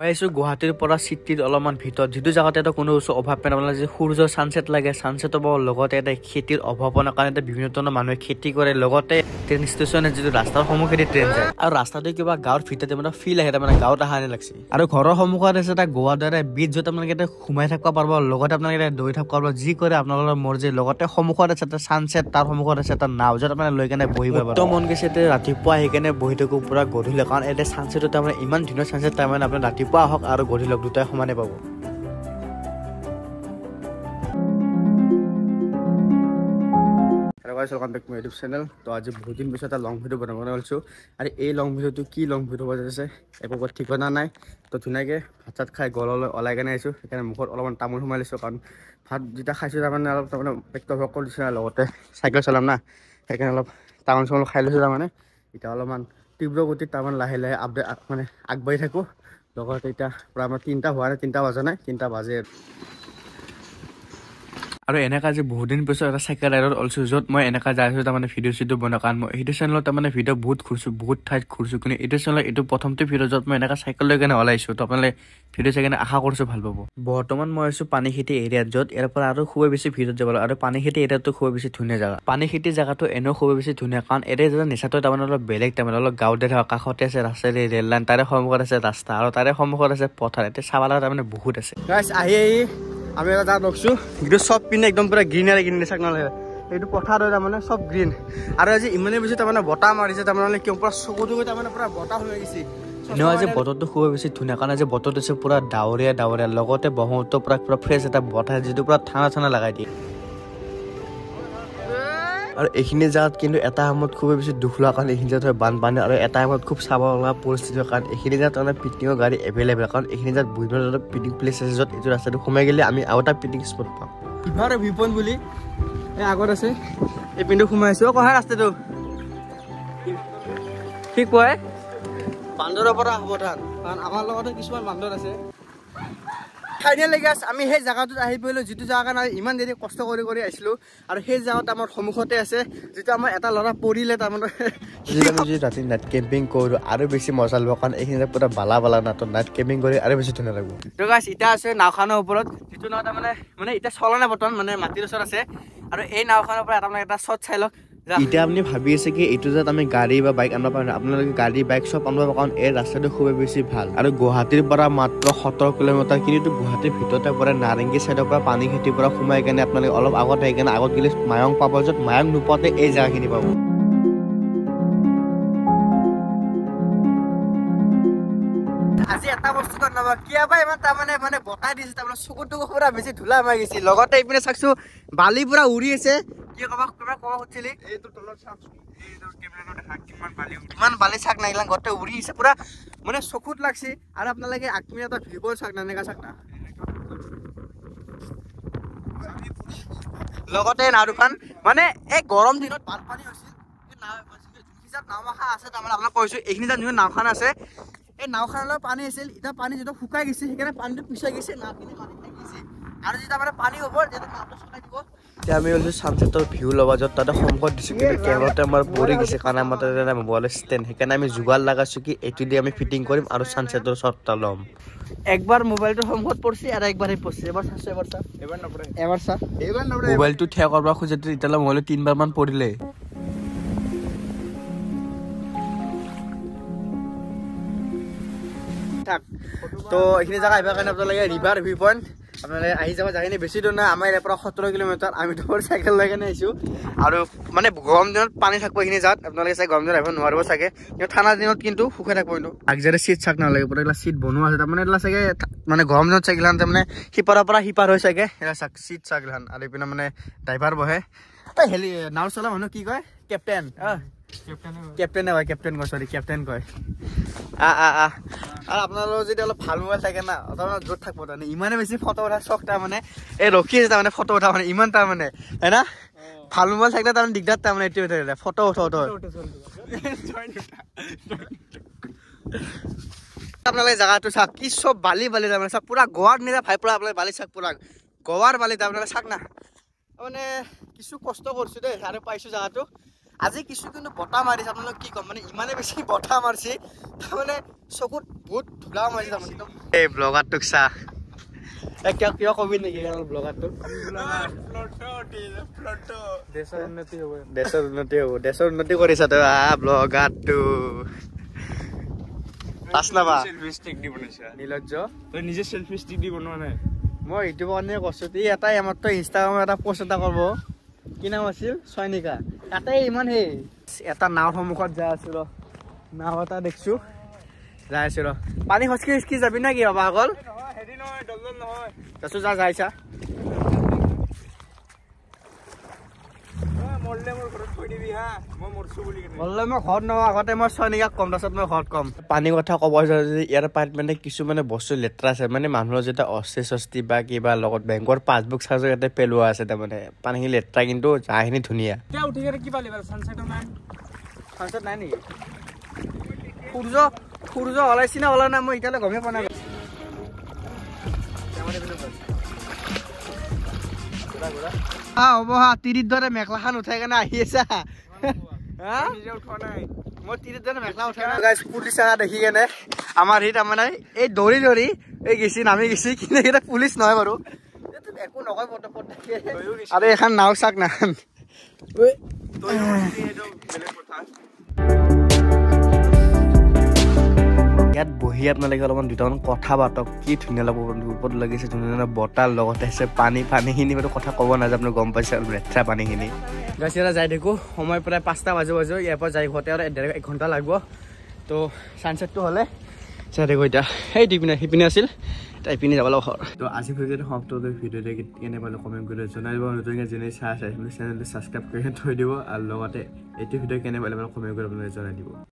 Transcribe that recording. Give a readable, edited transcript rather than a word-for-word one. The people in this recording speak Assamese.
পাইছো গুৱাহাটীৰ পৰা চিটিৰ অলপমান ভিতৰত যিটো জায়গাতে এটা কোনো অভাৱ পেলাব নালাগে যে সূৰ্যৰ সানসেট লাগে সানসেটৰ লগতে এটা খেতিৰ অভাৱনৰ কাৰণে বিভিন্ন ধৰণৰ মানুহে খেতি কৰে লগতে ট্ৰেইন ষ্টেচনে যিটো ৰাস্তাৰ সন্মুখেদি ট্ৰেইন যায় আৰু ৰাস্তাটো কিবা গাঁৱৰ ভিতৰতে মানে ফিল আহে তাৰমানে গাঁৱত অহা হেন লাগছে আৰু ঘৰৰ সন্মুখত আছে এটা গোৱা দৰে বীজ য'ত আপোনালোকে এটা সোমাই থাকিব পাৰিব লগতে আপোনালোকে দৌৰি থাকিব পাৰিব যি কৰে আপোনালোকৰ মৰ্জি লগতে সন্মুখত আছে এটা সানসেট তাৰ সন্মুখত আছে এটা নাও য'ত আপোনালোকে লৈ কেনে বহিব পাৰিব মন গৈছে ৰাতিপুৱা আহি কেনে বহি থাকো পুৰা গধূলি কাৰণ এটা সানসেটত তাৰমানে ইমান ধুনীয়া সানসেট তাৰমানে আপোনাৰ ৰাতিপুৱা হওক আৰু গধূলি হওক দুটাই সমানে পাব welcome back to my YouTube channel. तो आज बहुत दिन पिछले लंग भिडिओ बनाब ओलैছোঁ और ये लंग भिडिओ की लंग भिडिओ बजाइছে একো ঠিকনা নাই তো ধুনীয়াকৈ ভাত চাত খাই গললৈ ওলাই কেনে আহিছোঁ সেইকাৰণে মুখত অলপমান তামোল সোমাই লৈছোঁ কাৰণ ভাত যেতিয়া খাইছোঁ তাৰমানে অলপ তাৰমানে পেটটো ভোক কৰি দিছে লগতে চাইকেল চলাম না সেইকাৰণে অলপ তামোল চামোল খাই লৈছোঁ তাৰমানে এতিয়া অলপমান তীব্ৰ গতিত তাৰমানে লাহে লাহে মানে আগবাঢ়ি থাকোঁ লগতে এতিয়া প্ৰায় আমাৰ 3টা হোৱা নাই 3টা বাজা নাই 3টা বাজে আৰু এনেকা যে বহুত দিন পিছত এটা চাইকেল ৰাইডত ওলছো য'ত মই এনেকা যাই আছোঁ তাৰমানে ভিডিঅ' চিডিঅ' বনাওঁ কাৰণ মই এইটো চেনেলত তাৰমানে ভিডিঅ' বহুত ঘূৰিছোঁ বহুত ঠাইত ঘূৰিছোঁ কিন্তু এইটো চেনেলত এইটো প্ৰথমটো ভিডিঅ' য'ত মই এনেকা চাইকেল লৈ কেনে ওলাইছোঁ তো আপোনালোকে ভিডিঅ' চাই কেনে আশা কৰিছোঁ ভাল পাব বৰ্তমান মই আছোঁ পানীখেতি এৰিয়াত য'ত ইয়াৰ পৰা আৰু খুবেই বেছি ভিতৰত যাব লাগে আৰু পানীখেতি এৰিয়াটো খুবেই বেছি ধুনীয়া জেগা পানীখেতি জেগাটো এনেও খুবেই বেছি ধুনীয়া কাৰণ এৰিয়া যেন নিচাটো তাৰমানে অলপ বেলেগ তাৰমানে অলপ গাঁৱতে থকা কাষতে আছে ৰাস্তাৰে ৰেল লাইন তাৰে সন্মুখত আছে ৰাস্তা আৰু তাৰে সন্মুখত আছে পথাৰ এতিয়া চাব লগা তাৰমানে বহুত আছে আহি আমি এটা জাত ৰখছোঁ কিন্তু চব পিনে একদম পুৰা গ্ৰীনাৰী গ্ৰীনাৰী চাক নালাগে এইটো পথাৰ হয় তাৰমানে চব গ্ৰীণ আৰু আজি ইমানেই বেছি তাৰমানে বতাহ মাৰিছে তাৰমানে কিয় পুৰা চকুটো তাৰমানে পুৰা বতাহ হৈ গৈছে এনেও আজি বতৰটো খুবেই বেছি ধুনীয়া কাৰণ আজি বতৰটো আছে পুৰা ডাৱৰীয়া ডাৱৰীয়া লগতে ব্ৰহ্মপুত্ৰ পুৰা ফ্ৰেছ এটা বতাহ যিটো পুৰা ঠাণ্ডা ঠাণ্ডা লগাই দিয়ে আৰু এইখিনি জাগাত কিন্তু এটা সময়ত খুবেই বেছি দুখ লগা কাৰণ এইখিনি জাগাত হয় বানপানী আৰু এটা সময়ত খুব চাব লগা পৰিস্থিতি কাৰণ এইখিনি জাগাত তাৰমানে পিকনিকৰ গাড়ী এভেইলেবল কাৰণ এইখিনি জাগাত বিভিন্ন ধৰণৰ পিকনিক প্লেচ আছে য'ত এইটো ৰাস্তাটো সোমাই গ'লে আমি আৰু এটা পিকনিক স্পট পাম ইভাৰ ভিউ পইণ্ট বুলি এই আগত আছে এই পিনটো সোমাই আছোঁ কহা ৰাস্তাটো ঠিক কয় বান্দৰৰ পৰা সাৱধান কাৰণ আমাৰ লগতে কিছুমান বান্দৰ আছে ফাইনেলি গাইছ আমি সেই জায়গাটোত আহি পৰিলোঁ যিটো জায়গা কাৰণে ইমান দেৰি কষ্ট কৰি আহিছিলোঁ আৰু সেই জায়গাত আমাৰ সন্মুখতে আছে যিটো আমাৰ এটা ল'ৰা পৰিলে তাৰমানে যদি ৰাতি নাইট কেম্পিং কৰোঁ আৰু বেছি মজা ল'ব কাৰণ এইখিনি পুৰা বালা নাটো নাইট কেম্পিং কৰি আৰু বেছি ধুনীয়া লাগিব তো গাইছ এতিয়া আছে নাওখনৰ ওপৰত যিটো নাও তাৰমানে এতিয়া চলা নাই বৰ্তমান মানে মাটিৰ ওচৰত আছে আৰু এই নাওখনৰ পৰা আপোনালোকে এটা শ্বট চাই লওক এতিয়া আপুনি ভাবি আছে কি এইটো যাত আমি গাড়ী বা বাইক আনিব পাৰোঁ আপোনালোকে গাড়ী বাইক চব আনিব পাৰোঁ কাৰণ এই ৰাস্তাটো খুবেই বেছি ভাল আৰু গুৱাহাটীৰ পৰা মাত্ৰ 17 কিলোমিটাৰ কিন্তু গুৱাহাটীৰ ভিতৰতে পৰা নাৰেংগী চাইডৰ পৰা পানীখেতিৰ পৰা সোমাই কেনে আপোনালোকে অলপ আগত আহি কেনে আগত গ'লে মায়ং পাব য'ত মায়ং নোপোৱাতে এই জেগাখিনি পাব আজি এটা বস্তু নবা কিবা ইমান তাৰমানে বতাহ দিছে তাৰমানে চকুটো পুৰা বেছি ধূলা মাৰি গৈছে লগতে এইপিনে চাকছো বালি পুৰা উৰি আছে কি ক'ব খুজিলি এইটো তলত চাকছো এইটো কেমেৰাটো দেখা কিমান বালি চাক নাগিলা গোটেই উৰি আছে পুৰা মানে চকুত লাগছে আৰু আপোনালোকে আগপিনে এটা ভিউ পইণ্ট চাক না এনেকা চাক না লগতে নাও দুখন মানে এই গৰম দিনত বানপানী হৈছিল নাওমাখা আছে তাৰমানে আপোনাক কৈছোঁ এইখিনি তাত নাওখন আছে এই নাওখনলৈ পানী আছিল এতিয়া পানী যেতিয়া শুকাই গৈছে সেইকাৰণে পানীটো পিছাই গৈছে নাওখিনি পানী খাই গৈছে আৰু যেতিয়া মানে পানী হ'ব যেতিয়া নাওটো চলাই দিব এতিয়া আমি ওলাইছোঁ ছানছেটৰ ভিউ ল'ব য'ত তাতে সন্মুখত দিছোঁ কিন্তু কেমেৰাটো আমাৰ পৰি গৈছে কাৰণ আমাৰ তাতে মোবাইলৰ ষ্টেণ্ড সেইকাৰণে আমি যোগাৰ লগাইছোঁ কি এইটো দি আমি ফিটিং কৰিম আৰু ছানছেটৰ শ্বটটা ল'ম একবাৰ মোবাইলটো সন্মুখত পৰিছে আৰু একবাৰ পৰিছে এবাৰ চাইছোঁ এবাৰ চা মোবাইলটো থিয় কৰিব খোজে তেতিয়ালৈ মোবাইলটো 3বাৰ মান পৰিলে তো এইখিনি জেগা আহিবৰ কাৰণে আপোনালোকে ৰিভাৰ ভিউ পইণ্ট আপোনালোকে আহি যাব জাগাখিনি বেছি দূৰ নাই আমাৰ ইয়াৰ পৰা 17 কিলোমিটাৰ আমি তোমাৰ চাইকেল লৈ কেনে আহিছোঁ আৰু মানে গৰম দিনত পানী থাকিব এইখিনি জাত আপোনালোকে চাই গৰম দিনত আহিব নোৱাৰিব চাগে কিন্তু ঠাণ্ডা দিনত কিন্তু শুকাই থাকিব কিন্তু আগজাৰে চিট চাক নালাগে পুৰা এইবিলাক চিট বনোৱা আছে তাৰমানে এইবিলাক চাগে মানে গৰম দিনত চাইকেলখন তাৰমানে সিপাৰৰ পৰা সিপাৰ হৈ চাগে এইবিলাক চাক চিট চাকগিলাখন আৰু এইপিনে মানে ড্ৰাইভাৰ বহে হেৰি নাও চলা মানুহ কি কয় কেপ্টেইন কেপ্টেইনে কয় কেপ্টেইন কয় চৰি কেপ্টেইন কয় আৰু আপোনালোকৰ যদি অলপ ভাল মোবাইল থাকে না তাৰমানে য'ত থাকিব তাৰমানে ইমানে বেছি ফটো উঠা চখ তাৰমানে এই ৰখি আছে তাৰমানে ফটো উঠা মানে ইমান তাৰমানে হয় না ভাল মোবাইল থাকিলে তাৰমানে দিগদাৰ তাৰমানে এইটোৱে ফটো উঠা আপোনালোকে জেগাটো চাওক কি চব বালি তাৰমানে চাওক পুৰা গোৱাৰ নিচিনা ভাই পুৰা আপোনালোকে বালি চাওক পুৰা গোৱাৰ বালি তাৰমানে চাওক না মানে কিছু কষ্ট কৰিছোঁ দেই আৰু পাইছোঁ জেগাটো আজি কিছু কিন্তু বতাহ মাৰিছে আপোনালোক কি ক'ম মানে ইমানে বেছি বতাহ মাৰিছে তাৰমানে চকুত বহুত ধূলা মাৰিছে তাৰমানে একদম এই ব্লগাৰটোক চা কিয় কবি নেকি ব্লগাৰটোক দেশৰ উন্নতি কৰিছা তই ব্লগাৰটো নীলজ্জ তই নিজে সেলফি ষ্টিক দি বনোৱা নাই মই ইউটিউবৰ কাৰণে কৈছো এটাই আমাৰতো ইনষ্টাগ্ৰামত এটা পোষ্ট এটা কৰিব কি নাম আছিল চয়নিকা এটাই ইমান সেই এটা নাও সন্মুখত যাই আছো ৰ নাও এটা দেখিছো যাই আছো ৰ পানী খচকি যাবি না কি বাবা অকল হেৰি নহয় দলদল নহয় তাৰপিছত যাইছা মৰলে মোৰ ঘৰত থৈ দিবি হা মই মৰছো বুলি কেনে মৰলে মই ঘৰত নহয় আগতে মই চয়নিকাক কম তাৰপিছত মই ঘৰত কম পানীৰ কথা ক'ব যাওঁ যে ইয়াৰ পানীত মানে কিছুমানে বস্তু লেতেৰা আছে মানে মানুহৰ যেতিয়া অস্থি বা কিবা লগত বেংকৰ পাছবুক চাৰ্জৰ ইয়াতে পেলোৱা আছে তাৰমানে পানীখিনি লেতেৰা কিন্তু জাগাখিনি ধুনীয়া এতিয়া উঠি কেনে কি পালি বাৰু ছানছেট নাই নেকি সূৰ্য ওলাইছি না ওলা নাই মই এতিয়ালৈ গমেই পোৱা নাই হ'ব হা তিৰিৰ দৰে মেখেলাখন উঠাই কেনে আহি আছা মই তিৰিৰ দৰে মেখেলা উঠাই পুলিচ আহা দেখি কেনে আমাৰ সি তাৰমানে এই দৌৰি এই গেছি নামি গেছি কিন্তু পুলিচ নহয় বাৰু একো নকয় আৰু এখন নাও চাক নাখান ইয়াত বহি আপোনালোকে অলপমান দুটামান কথা পাতক কি ধুনীয়া লাগব ওপৰত লাগিছে ধুনীয়া বতাহ লগতে আছে পানীখিনি বাৰু কথা ক'ব নাযায় আপুনি গম পাইছে লেতেৰা পানীখিনি গাছিয়াৰা যাই থাকোঁ সময় প্ৰায় 5টা বাজো ইয়াৰ পৰা যাই ঘৰতে আৰু 1 ঘণ্টা লাগিব তো ছানছেটটো হ'লে চাই থাকোঁ এতিয়া সেই সিপিনে আছিল তাই পিনে যাব লাগিব ঘৰ তো আজি ভিডিঅ'টো সমাপ্ত ভিডিঅ'টো কেনে পালোঁ কমেণ্ট কৰি জনাই দিব নতুনকৈ যেনে চাই চেনেলটো ছাবস্ক্ৰাইব কৰি থৈ দিব আৰু লগতে এইটো ভিডিঅ' কেনে পালে কমেণ্ট কৰি আপোনালোকে জনাই দিব